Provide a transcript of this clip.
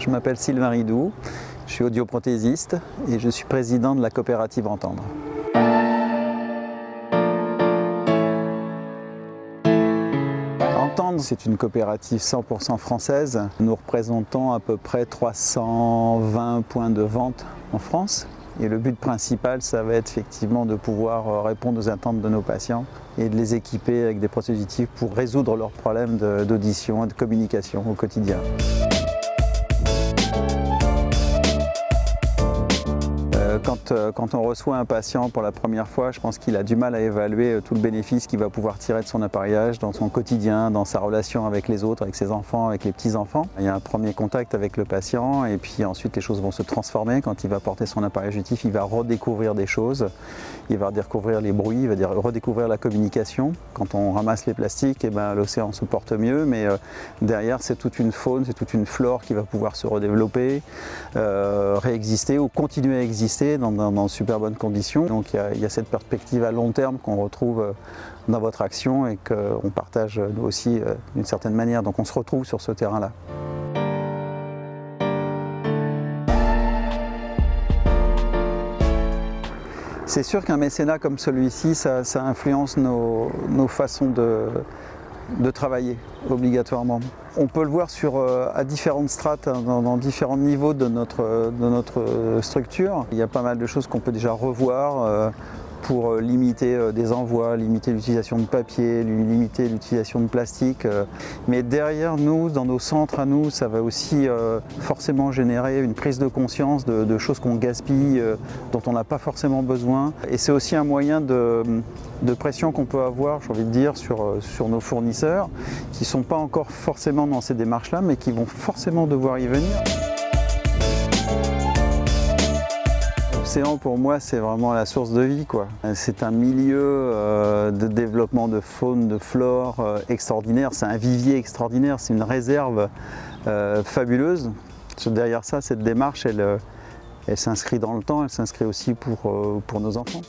Je m'appelle Sylvain Ridoux, je suis audioprothésiste et je suis président de la coopérative Entendre. Entendre, c'est une coopérative 100% française. Nous représentons à peu près 320 points de vente en France. Et le but principal, ça va être effectivement de pouvoir répondre aux attentes de nos patients et de les équiper avec des dispositifs pour résoudre leurs problèmes d'audition et de communication au quotidien. Quand on reçoit un patient pour la première fois, je pense qu'il a du mal à évaluer tout le bénéfice qu'il va pouvoir tirer de son appareillage dans son quotidien, dans sa relation avec les autres, avec ses enfants, avec les petits-enfants. Il y a un premier contact avec le patient et puis ensuite les choses vont se transformer. Quand il va porter son appareil auditif, il va redécouvrir des choses, il va redécouvrir les bruits, il va redécouvrir la communication. Quand on ramasse les plastiques, l'océan se porte mieux, mais derrière c'est toute une faune, c'est toute une flore qui va pouvoir se redévelopper, réexister ou continuer à exister dans de super bonnes conditions. Donc il y a cette perspective à long terme qu'on retrouve dans votre action et qu'on partage nous aussi d'une certaine manière. Donc on se retrouve sur ce terrain-là. C'est sûr qu'un mécénat comme celui-ci, ça influence nos façons de travailler obligatoirement. On peut le voir à différentes strates, dans différents niveaux de notre structure. Il y a pas mal de choses qu'on peut déjà revoir pour limiter des envois, limiter l'utilisation de papier, limiter l'utilisation de plastique. Mais derrière nous, dans nos centres à nous, ça va aussi forcément générer une prise de conscience de choses qu'on gaspille, dont on n'a pas forcément besoin. Et c'est aussi un moyen de pression qu'on peut avoir, j'ai envie de dire, sur nos fournisseurs, qui ne sont pas encore forcément dans ces démarches-là, mais qui vont forcément devoir y venir. L'océan, pour moi, c'est vraiment la source de vie, quoi. C'est un milieu de développement de faune, de flore extraordinaire. C'est un vivier extraordinaire, c'est une réserve fabuleuse. Derrière ça, cette démarche, elle s'inscrit dans le temps, elle s'inscrit aussi pour nos enfants.